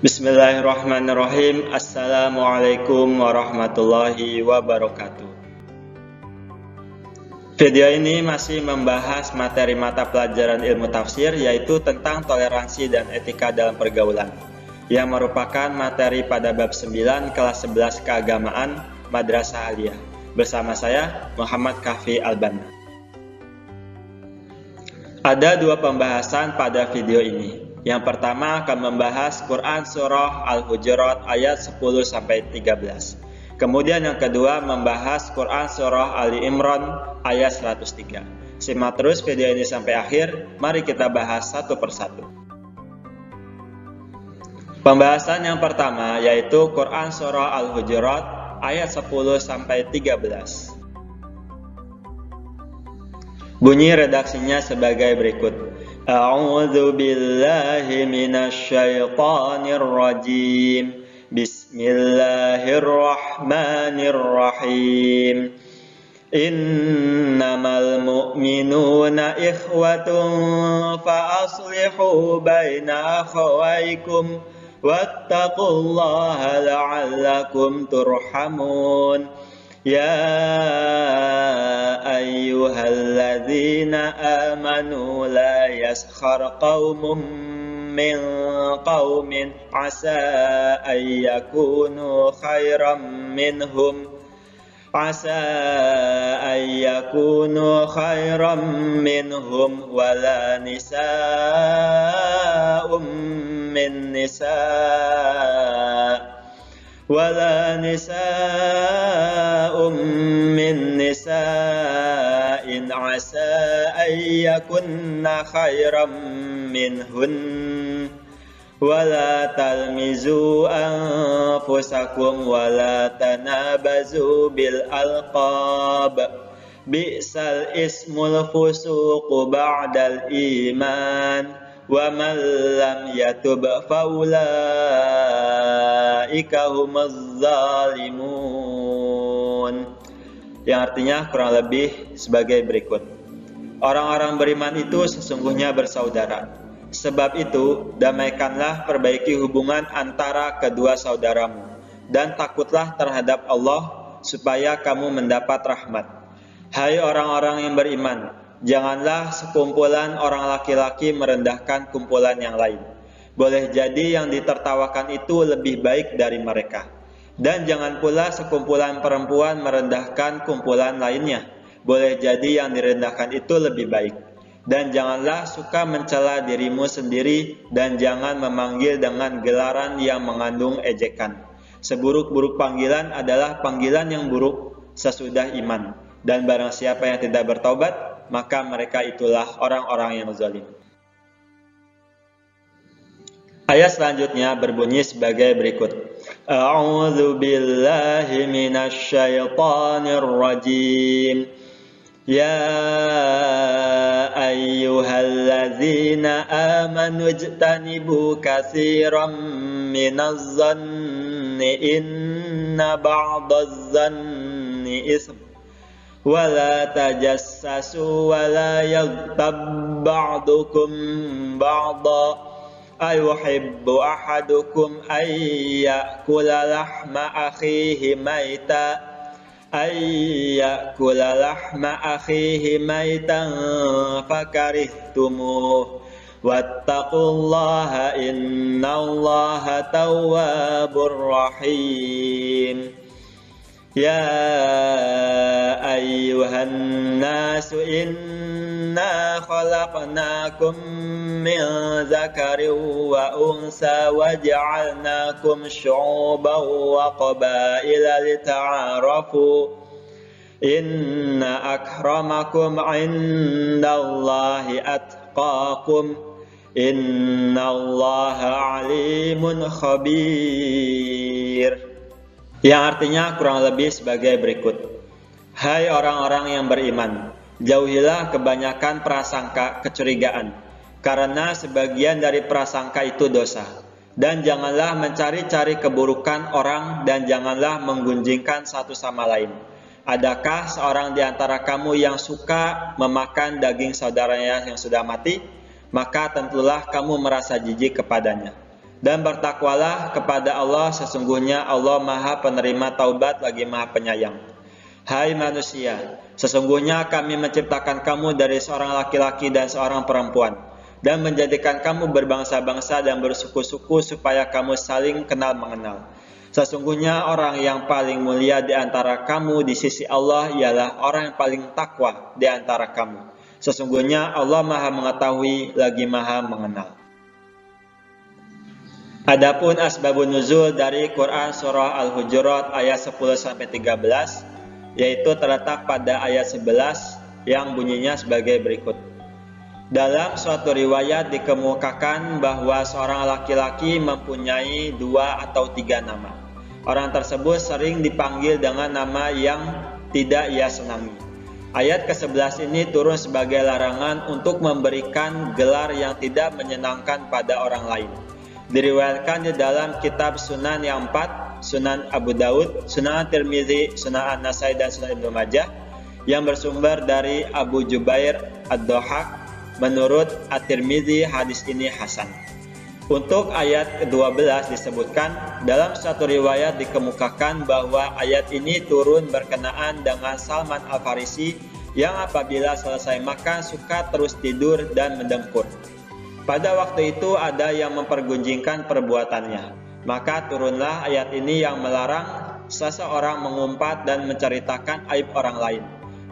Bismillahirrahmanirrahim. Assalamualaikum warahmatullahi wabarakatuh. Video ini masih membahas materi mata pelajaran ilmu tafsir, yaitu tentang toleransi dan etika dalam pergaulan, yang merupakan materi pada bab 9 kelas 11 keagamaan Madrasah Aliyah. Bersama saya, Muhammad Kahfi Albanna. Ada dua pembahasan pada video ini. Yang pertama akan membahas Quran Surah Al-Hujurat ayat 10-13. Kemudian yang kedua membahas Quran Surah Ali Imran ayat 103. Simak terus video ini sampai akhir. Mari kita bahas satu persatu. Pembahasan yang pertama yaitu Quran Surah Al-Hujurat ayat 10-13. Bunyi redaksinya sebagai berikut. A'udzu billahi minasy syaithanir rajim. Bismillahirrahmanirrahim. Innamal mu'minuna ikhwatun fa aslihu baina akhawaykum wattaqullaha la'allakum turhamun. Ya ayyuhalladzina amanu la yaskhar qaumun min qaumin asa ayyakunu khairam minhum wala nisa'um min nisa'in asa ayyakunna khairam minhun wala talmizu anfusakum wala tanabazu bil alqab bi'sal ismul fusuqu ba'dal iman wa man lam yatub faulaika humuz zalimun. Yang artinya kurang lebih sebagai berikut. Orang-orang beriman itu sesungguhnya bersaudara. Sebab itu, damaikanlah perbaiki hubungan antara kedua saudaramu dan takutlah terhadap Allah supaya kamu mendapat rahmat. Hai orang-orang yang beriman, janganlah sekumpulan orang laki-laki merendahkan kumpulan yang lain. Boleh jadi yang ditertawakan itu lebih baik dari mereka. Dan jangan pula sekumpulan perempuan merendahkan kumpulan lainnya. Boleh jadi yang direndahkan itu lebih baik. Dan janganlah suka mencela dirimu sendiri dan jangan memanggil dengan gelaran yang mengandung ejekan. Seburuk-buruk panggilan adalah panggilan yang buruk sesudah iman. Dan barang siapa yang tidak bertaubat, maka mereka itulah orang-orang yang zalim. Ayat selanjutnya berbunyi sebagai berikut. A'udzu billahi minasy syaithanir rajim. Ya ayyuhalladzina amanu ijtanibu katsiran minaz zanni inna ba'daz zanni ism wala tajassasu wala yaghtab ba'dukum ba'da ayuhibbu ahadukum ayyakula lahma akhihi maitan fakarihtumuh wattaqullaha innallaha tawwabur rahim. Ya ayyuhan nasu inna khalaqnakum min zakarin wa unsa wa ja'alnakum syu'uban wa qabaila lita'arafu inna akramakum 'indallahi atqakum innallaha 'alimun khabir. Yang artinya kurang lebih sebagai berikut. Hai orang-orang yang beriman, jauhilah kebanyakan prasangka kecurigaan, karena sebagian dari prasangka itu dosa. Dan janganlah mencari-cari keburukan orang dan janganlah menggunjingkan satu sama lain. Adakah seorang di antara kamu yang suka memakan daging saudaranya yang sudah mati? Maka tentulah kamu merasa jijik kepadanya. Dan bertakwalah kepada Allah, sesungguhnya Allah Maha Penerima Taubat lagi Maha Penyayang. Hai manusia, sesungguhnya kami menciptakan kamu dari seorang laki-laki dan seorang perempuan, dan menjadikan kamu berbangsa-bangsa dan bersuku-suku supaya kamu saling kenal mengenal. Sesungguhnya orang yang paling mulia di antara kamu di sisi Allah ialah orang yang paling takwa di antara kamu. Sesungguhnya Allah Maha Mengetahui lagi Maha Mengenal. Adapun asbabun nuzul dari Quran surah Al-Hujurat ayat 10-13, yaitu terletak pada ayat 11 yang bunyinya sebagai berikut. Dalam suatu riwayat dikemukakan bahwa seorang laki-laki mempunyai 2 atau 3 nama. Orang tersebut sering dipanggil dengan nama yang tidak ia senangi. Ayat ke-11 ini turun sebagai larangan untuk memberikan gelar yang tidak menyenangkan pada orang lain. Diriwayatkan di dalam kitab Sunan yang 4, Sunan Abu Daud, Sunan Tirmizi, Sunan An-Nasai, dan Sunan Ibnu Majah, yang bersumber dari Abu Jubair Ad-Dohak. Menurut At-Tirmizi, hadis ini hasan. Untuk ayat ke-12 disebutkan, dalam satu riwayat dikemukakan bahwa ayat ini turun berkenaan dengan Salman Al-Farisi yang apabila selesai makan suka terus tidur dan mendengkur. Pada waktu itu ada yang mempergunjingkan perbuatannya. Maka turunlah ayat ini yang melarang seseorang mengumpat dan menceritakan aib orang lain.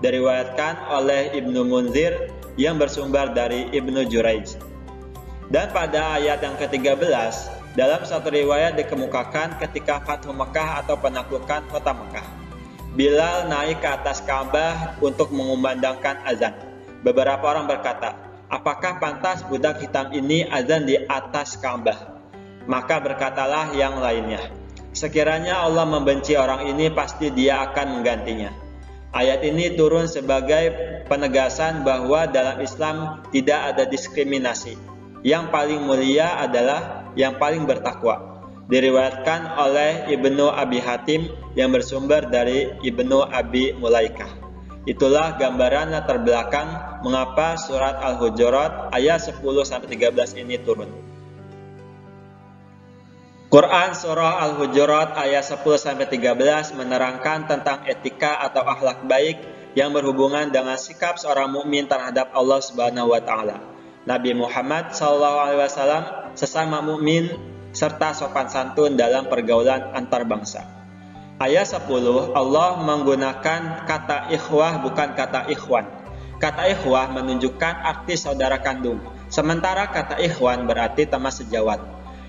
Diriwayatkan oleh Ibnu Munzir yang bersumber dari Ibnu Jurayj. Dan pada ayat yang ke-13, dalam satu riwayat dikemukakan ketika Fathu Mekah atau penaklukan kota Mekah, Bilal naik ke atas Ka'bah untuk mengumandangkan azan. Beberapa orang berkata, apakah pantas budak hitam ini azan di atas Ka'bah? Maka berkatalah yang lainnya, sekiranya Allah membenci orang ini, pasti dia akan menggantinya. Ayat ini turun sebagai penegasan bahwa dalam Islam tidak ada diskriminasi. Yang paling mulia adalah yang paling bertakwa. Diriwayatkan oleh Ibnu Abi Hatim yang bersumber dari Ibnu Abi Mulaikah. Itulah gambaran latar belakang mengapa surat Al-Hujurat ayat 10-13 ini turun. Quran surah Al-Hujurat ayat 10-13 menerangkan tentang etika atau akhlak baik yang berhubungan dengan sikap seorang mukmin terhadap Allah Subhanahu wa taala, Nabi Muhammad SAW, sesama mukmin serta sopan santun dalam pergaulan antar bangsa. Ayat 10, Allah menggunakan kata ikhwah bukan kata ikhwan. Kata ikhwah menunjukkan arti saudara kandung, sementara kata ikhwan berarti teman sejawat.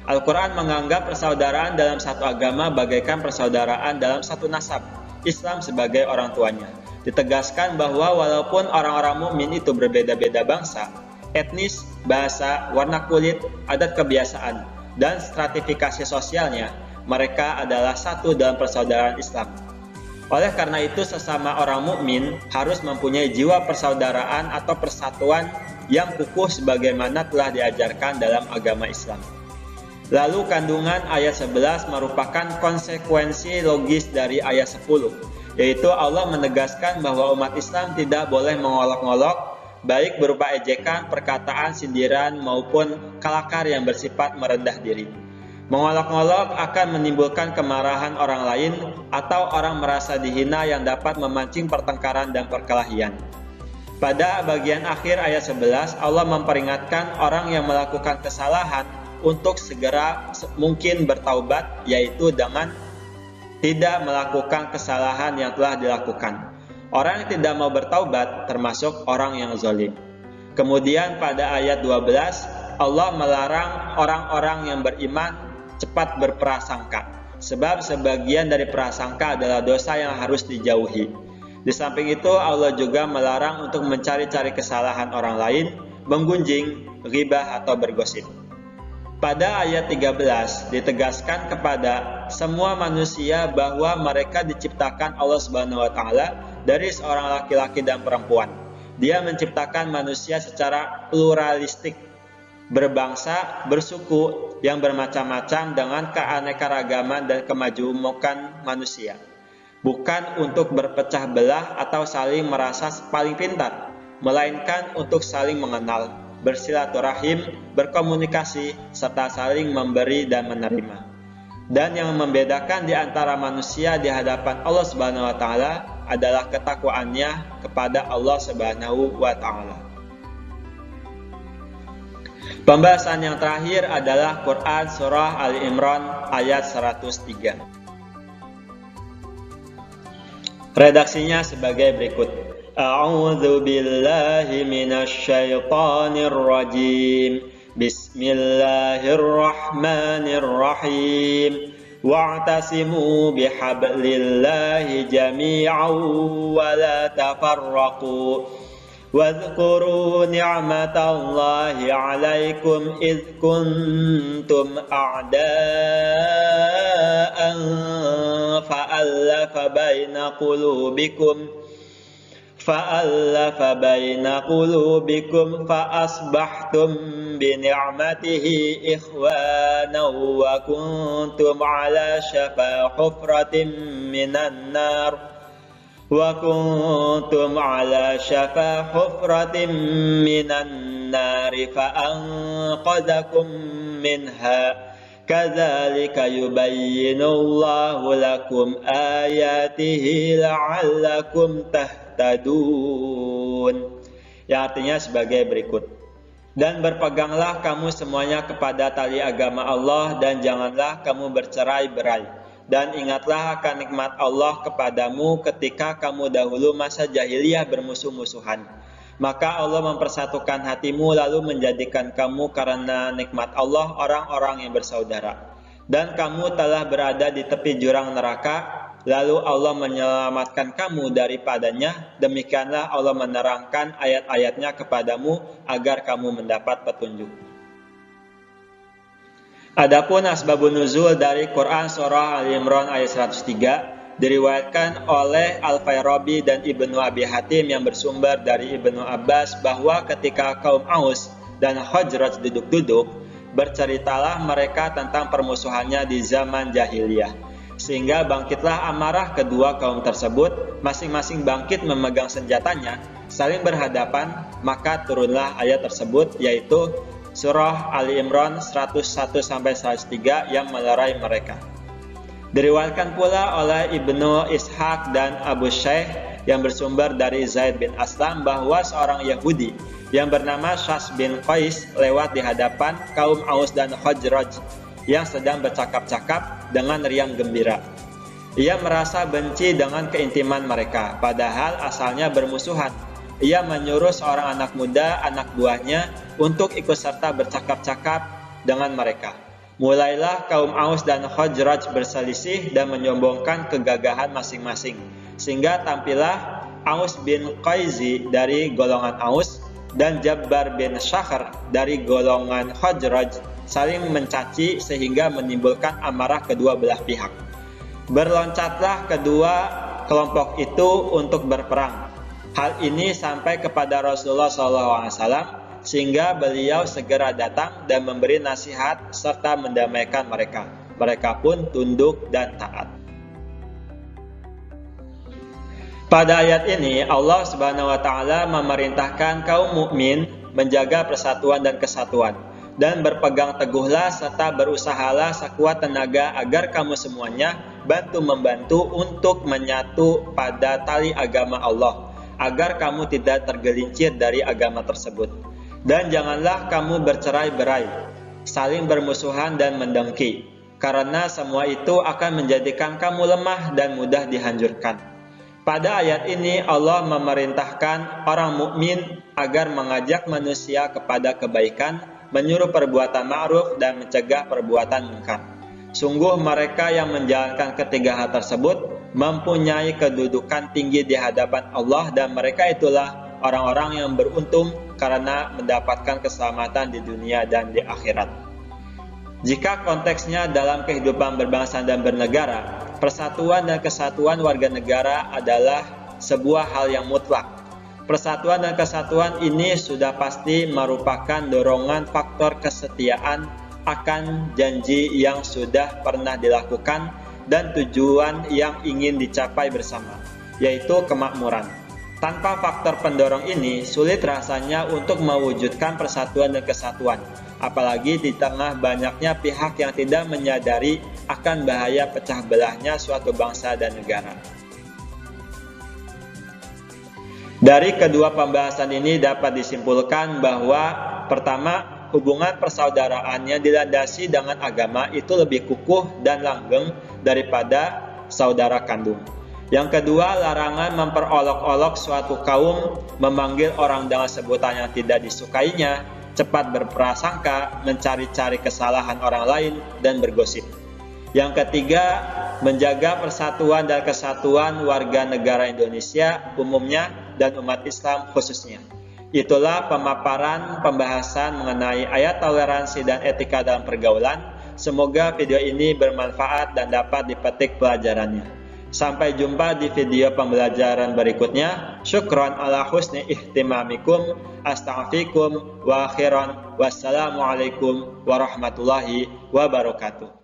Al-Quran menganggap persaudaraan dalam satu agama bagaikan persaudaraan dalam satu nasab, Islam sebagai orang tuanya. Ditegaskan bahwa walaupun orang-orang mukmin itu berbeda-beda bangsa, etnis, bahasa, warna kulit, adat kebiasaan, dan stratifikasi sosialnya, mereka adalah satu dalam persaudaraan Islam. Oleh karena itu, sesama orang mukmin harus mempunyai jiwa persaudaraan atau persatuan yang kukuh sebagaimana telah diajarkan dalam agama Islam. Lalu kandungan ayat 11 merupakan konsekuensi logis dari ayat 10, yaitu Allah menegaskan bahwa umat Islam tidak boleh mengolok-ngolok, baik berupa ejekan, perkataan, sindiran, maupun kelakar yang bersifat merendah diri. Mengolok-ngolok akan menimbulkan kemarahan orang lain atau orang merasa dihina yang dapat memancing pertengkaran dan perkelahian. Pada bagian akhir ayat 11, Allah memperingatkan orang yang melakukan kesalahan untuk segera mungkin bertaubat, yaitu dengan tidak melakukan kesalahan yang telah dilakukan. Orang yang tidak mau bertaubat termasuk orang yang zalim. Kemudian pada ayat 12, Allah melarang orang-orang yang beriman cepat berprasangka, sebab sebagian dari prasangka adalah dosa yang harus dijauhi. Di samping itu, Allah juga melarang untuk mencari-cari kesalahan orang lain, menggunjing, ghibah atau bergosip. Pada ayat 13 ditegaskan kepada semua manusia bahwa mereka diciptakan Allah Subhanahu wa taala dari seorang laki-laki dan perempuan. Dia menciptakan manusia secara pluralistik, berbangsa, bersuku, yang bermacam-macam dengan keanekaragaman dan kemajemukan manusia. Bukan untuk berpecah belah atau saling merasa paling pintar, melainkan untuk saling mengenal, bersilaturahim, berkomunikasi, serta saling memberi dan menerima. Dan yang membedakan di antara manusia di hadapan Allah Subhanahu wa taala adalah ketakwaannya kepada Allah Subhanahu wa taala. Pembahasan yang terakhir adalah Quran surah Ali Imran ayat 103. Redaksinya sebagai berikut. A'udzu billahi minasy syaithanir rajim. Bismillahirrahmanirrahim. Wa'tasimu bihablillahi jami'an wa la tafarraqu. Wadhkuru ni'matallahi 'alaikum idh kuntum a'da'an fa'alafa baina qulubikum fa'asbahtum bini'matihi ikhwana wa kuntum 'ala shafa hufratin minan nar fa'anqadhakum minha kadzalika yubayyinullahu lakum ayatihi la'allakum tahtadun. Yang artinya sebagai berikut. Dan berpeganglah kamu semuanya kepada tali agama Allah dan janganlah kamu bercerai-berai. Dan ingatlah akan nikmat Allah kepadamu ketika kamu dahulu masa jahiliyah bermusuh-musuhan. Maka Allah mempersatukan hatimu lalu menjadikan kamu karena nikmat Allah orang-orang yang bersaudara. Dan kamu telah berada di tepi jurang neraka, lalu Allah menyelamatkan kamu daripadanya. Demikianlah Allah menerangkan ayat-ayatnya kepadamu agar kamu mendapat petunjuk. Adapun asbabun nuzul dari Quran surah Ali Imran ayat 103 diriwayatkan oleh Al-Farabi dan Ibnu Abi Hatim yang bersumber dari Ibnu Abbas bahwa ketika kaum Aus dan Khazraj duduk-duduk, berceritalah mereka tentang permusuhannya di zaman jahiliyah. Sehingga bangkitlah amarah kedua kaum tersebut, masing-masing bangkit memegang senjatanya, saling berhadapan, maka turunlah ayat tersebut yaitu Surah Ali Imran 101-103 yang melerai mereka. Diriwayatkan pula oleh Ibnu Ishaq dan Abu Shaykh yang bersumber dari Zaid bin Aslam bahwa seorang Yahudi yang bernama Syas bin Qais lewat di hadapan kaum Aus dan Khazraj yang sedang bercakap-cakap dengan riang gembira. Ia merasa benci dengan keintiman mereka, padahal asalnya bermusuhan. Ia menyuruh seorang anak muda, anak buahnya, untuk ikut serta bercakap-cakap dengan mereka. Mulailah kaum Aus dan Khazraj berselisih dan menyombongkan kegagahan masing-masing, sehingga tampillah Aus bin Qaizi dari golongan Aus dan Jabbar bin Syahr dari golongan Khazraj saling mencaci sehingga menimbulkan amarah kedua belah pihak. Berloncatlah kedua kelompok itu untuk berperang. Hal ini sampai kepada Rasulullah SAW sehingga beliau segera datang dan memberi nasihat serta mendamaikan mereka. Mereka pun tunduk dan taat. Pada ayat ini Allah Subhanahu wa taala memerintahkan kaum mukmin menjaga persatuan dan kesatuan dan berpegang teguhlah serta berusahalah sekuat tenaga agar kamu semuanya bantu-membantu untuk menyatu pada tali agama Allah, agar kamu tidak tergelincir dari agama tersebut. Dan janganlah kamu bercerai-berai, saling bermusuhan dan mendengki, karena semua itu akan menjadikan kamu lemah dan mudah dihancurkan. Pada ayat ini Allah memerintahkan orang mukmin agar mengajak manusia kepada kebaikan, menyuruh perbuatan ma'ruf dan mencegah perbuatan munkar. Sungguh mereka yang menjalankan ketiga hal tersebut mempunyai kedudukan tinggi di hadapan Allah dan mereka itulah orang-orang yang beruntung karena mendapatkan keselamatan di dunia dan di akhirat. Jika konteksnya dalam kehidupan berbangsa dan bernegara, persatuan dan kesatuan warga negara adalah sebuah hal yang mutlak. Persatuan dan kesatuan ini sudah pasti merupakan dorongan faktor kesetiaan akan janji yang sudah pernah dilakukan dan tujuan yang ingin dicapai bersama, yaitu kemakmuran. Tanpa faktor pendorong ini, sulit rasanya untuk mewujudkan persatuan dan kesatuan, apalagi di tengah banyaknya pihak yang tidak menyadari akan bahaya pecah belahnya suatu bangsa dan negara. Dari kedua pembahasan ini dapat disimpulkan bahwa pertama, hubungan persaudaraannya dilandasi dengan agama itu lebih kukuh dan langgeng daripada saudara kandung. Yang kedua, larangan memperolok-olok suatu kaum, memanggil orang dengan sebutan yang tidak disukainya, cepat berprasangka, mencari-cari kesalahan orang lain, dan bergosip. Yang ketiga, menjaga persatuan dan kesatuan warga negara Indonesia umumnya dan umat Islam khususnya. Itulah pemaparan pembahasan mengenai ayat toleransi dan etika dalam pergaulan. Semoga video ini bermanfaat dan dapat dipetik pelajarannya. Sampai jumpa di video pembelajaran berikutnya. Syukron ala husni ihtimamikum. Astaghfirukum wa akhiran. Wassalamualaikum warahmatullahi wabarakatuh.